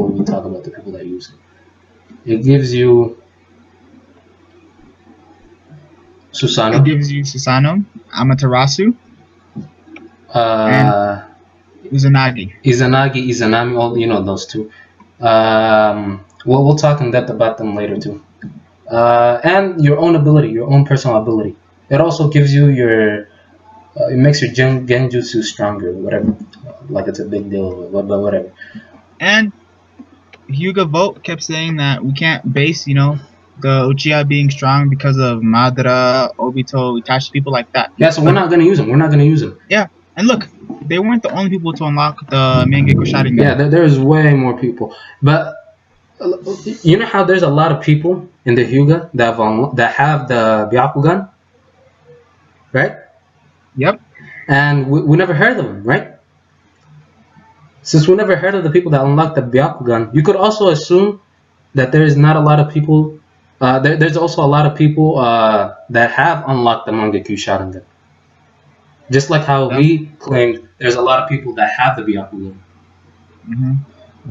before we talk about the people that use it. It gives you Susanoo. It gives you Susanoo, Amaterasu, and Izanagi. Izanami, all those two. We'll talk in depth about them later too. And your own ability, your own personal ability. It also gives you your, it makes your genjutsu stronger, whatever. Like it's a big deal, but whatever. And Hyuga Vault kept saying that we can't base, the Uchiha being strong because of Madara, Obito, Itachi, people like that. Yeah, so we're not gonna use them. Yeah, and look, they weren't the only people to unlock the Mangekyou Sharingan. Yeah, there's way more people, but you know how there's a lot of people in the Hyuga that have the Byakugan, right? Yep. And we never heard of them, right? Since we never heard of the people that unlocked the Byakugan, you could also assume that there is not a lot of people. There's also a lot of people that have unlocked the Mangekyou Sharingan. Just like how he claimed there's a lot of people that have the Byakugan. Mm-hmm.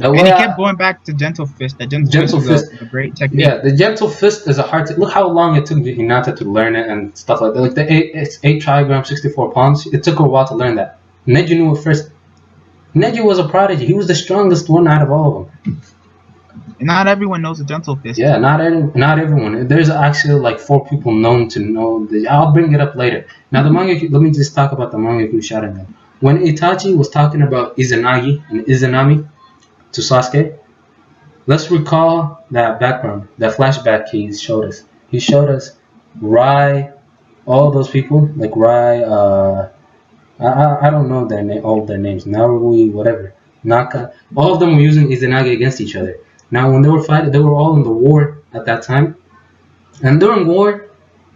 And he kept going back to Gentle Fist. That Gentle Fist is a great technique. Yeah, the Gentle Fist is a hard look how long it took Hinata to learn it and stuff like that. Like it's 8 trigrams, 64 palms. It took her a while to learn that. Neji knew it first. Neji was a prodigy. He was the strongest one out of all of them. Not everyone knows the Gentle Fist. Yeah, not everyone. There's actually like 4 people known to know. I'll bring it up later. Now the Mangekyou. Let me just talk about the Mangekyou Sharingan. When Itachi was talking about Izanagi and Izanami to Sasuke, let's recall that background, that flashback he showed us. He showed us Rai, all those people like Rai. I don't know all their names. Narui, whatever. Naka. All of them were using Izanagi against each other. Now, when they were fighting, they were all in the war at that time. And during war,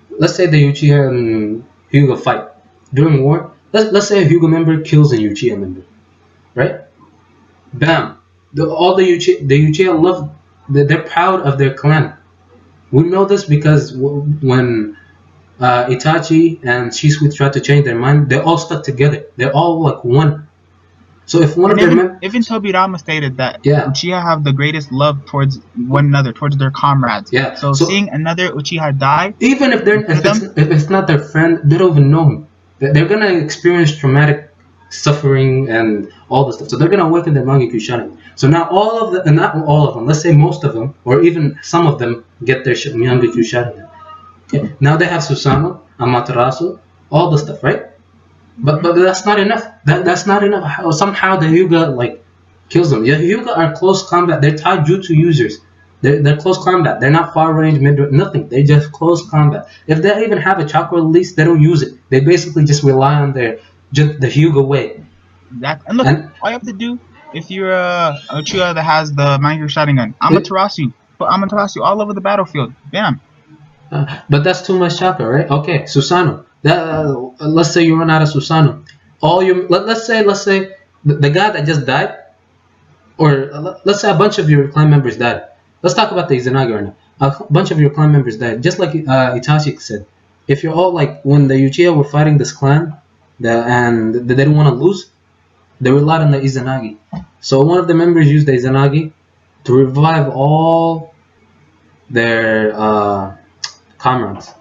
let's say the Uchiha and Hyuga fight. During war, let's say a Hyuga member kills a Uchiha member, right? Bam! The Uchiha love. They're proud of their clan. We know this because when Itachi and Shisui tried to change their mind, they all stuck together. They're all like one. So if one of them, even Tobirama stated that Uchiha have the greatest love towards one another, towards their comrades. Yeah. So seeing another Uchiha die, even if it's not their friend, they don't even know him. They're gonna experience traumatic suffering and all this stuff. So they're gonna awaken their Mangekyou Sharingan. So now not all of them. Let's say most of them, or even some of them, get their Mangekyou Sharingan. Okay. Now they have Susanoo, Amaterasu, all the stuff, right? But that's not enough. That's not enough. Somehow the Hyuga kills them. Yeah, Hyuga are close combat. They're taijutsu users. They're close combat. They're not far range, mid, nothing. They just close combat. If they even have a chakra release, they don't use it. They basically just rely on the Hyuga way. Exactly. And look, all you have to do if you're a Uchiha that has the Mangekyou Sharingan, Amaterasu, put Amaterasu all over the battlefield. Bam. But that's too much chakra, right? Okay, Susanoo. Let's say you run out of Susanoo. Let's say the guy that just died, or let's say a bunch of your clan members died. Let's talk about the Izanagi right now. A bunch of your clan members died, just like Itachi said. If you're all when the Uchiha were fighting this clan, and they didn't want to lose, they relied on the Izanagi. So one of the members used the Izanagi to revive all their comrades.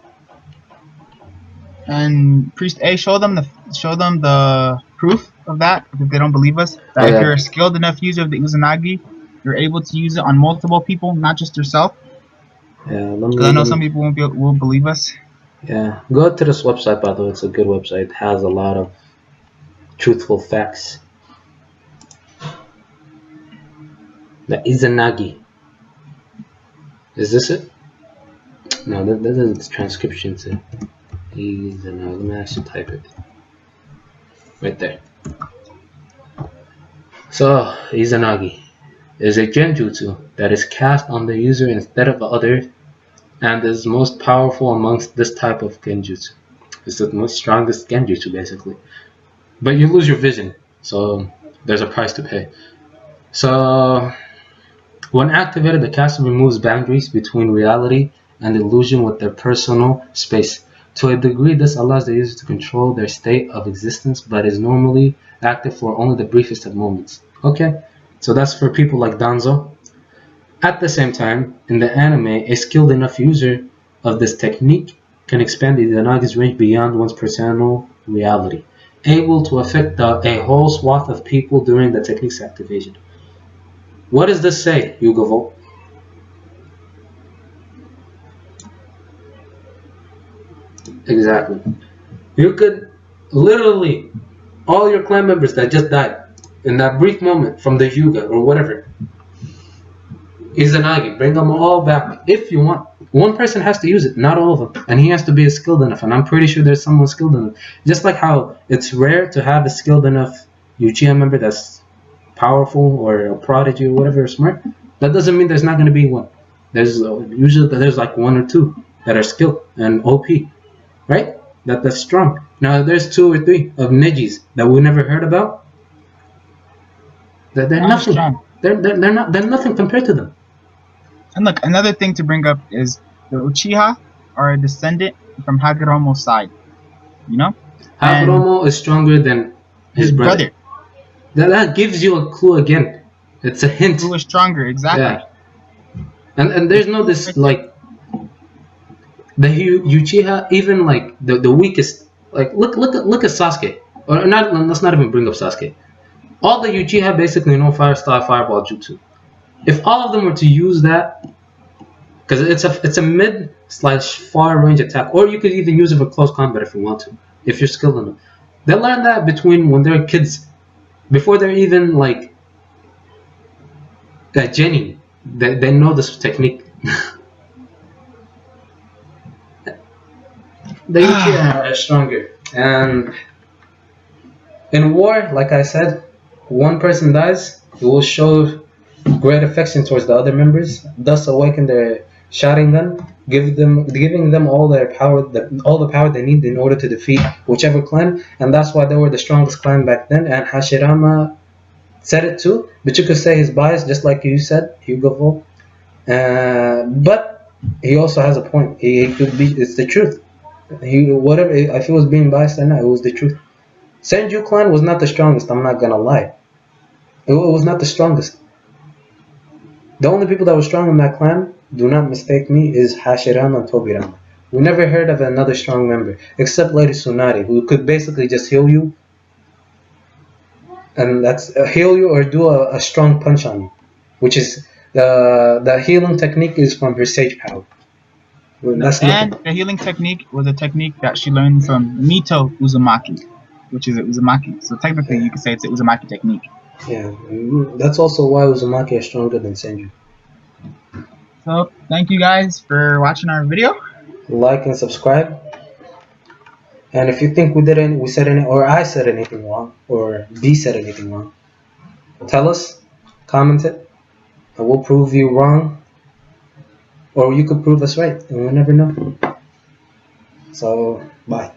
And Priest A, show them the proof of that if they don't believe us. That if you're a skilled enough user of the Izanagi, you're able to use it on multiple people, not just yourself. Yeah, because I know some people won't believe us. Yeah, go to this website, by the way. It's a good website. It has a lot of truthful facts. The Izanagi. Is this it? No, that isn't transcription. Izanagi. Let me actually type it. Right there. So, Izanagi is a genjutsu that is cast on the user instead of others, and is most powerful amongst this type of genjutsu. It's the most strongest genjutsu, basically. But you lose your vision, so there's a price to pay. So, when activated, the caster removes boundaries between reality and illusion with their personal space. To a degree, this allows the user to control their state of existence, but is normally active for only the briefest of moments. Okay, So that's for people like Danzo. At the same time, in the anime, a skilled enough user of this technique can expand the Izanagi's range beyond one's personal reality, able to affect a whole swath of people during the technique's activation. What does this say, Hyuga Vault? Exactly. You could literally, all your clan members that just died in that brief moment from the Hyuga or whatever, Izanagi, bring them all back if you want. One person has to use it, not all of them, and he has to be skilled enough. And I'm pretty sure there's someone skilled enough. Just like how it's rare to have a skilled enough Uchiha member that's powerful or a prodigy or whatever, smart. That doesn't mean there's not going to be one. There's usually there's like one or two that are skilled and OP, right? That's strong. Now there's two or three of Nejis that we never heard about. They're nothing. They're nothing compared to them. And look, another thing to bring up is the Uchiha are a descendant from Hagoromo's side. You know? Hagoromo is stronger than his brother. That gives you a clue again. It's a hint. Who is stronger, exactly. Yeah. And there's no this like the Uchiha, even like the weakest. Like look at Sasuke. Or not. Let's not even bring up Sasuke. All the Uchiha basically know Fire Style, Fireball, Jutsu. If all of them were to use that, because it's a mid/far range attack, or you could even use it for close combat if you want to, if you're skilled enough. They learn that between when they're kids, before they're even like Jenny. They know this technique. The Uchiha are stronger, and in war, like I said, one person dies, it will show great affection towards the other members, thus awaken their Sharingan, giving them all their power, all the power they need in order to defeat whichever clan, and that's why they were the strongest clan back then. And Hashirama said it too, but you could say he's biased, just like you said, Hyuga Vault. But he also has a point. He could be. It's the truth. Whatever. If he was being biased or not, it was the truth. Senju clan was not the strongest. I'm not gonna lie. It was not the strongest. The only people that were strong in that clan, do not mistake me, is Hashirama and Tobirama. We never heard of another strong member, except Lady Tsunade, who could basically just heal you, and that's heal you or do a strong punch on you, which is the healing technique is from her sage power. And the healing technique was a technique that she learned from Mito Uzumaki, which is a Uzumaki. So technically, you could say it's an Uzumaki technique. Yeah, that's also why Uzumaki is stronger than Senju. So, thank you guys for watching our video. Like and subscribe. And if you think we said any, or I said anything wrong, or B said anything wrong, tell us, comment it, and we'll prove you wrong, or you could prove us right, and we'll never know. So, bye.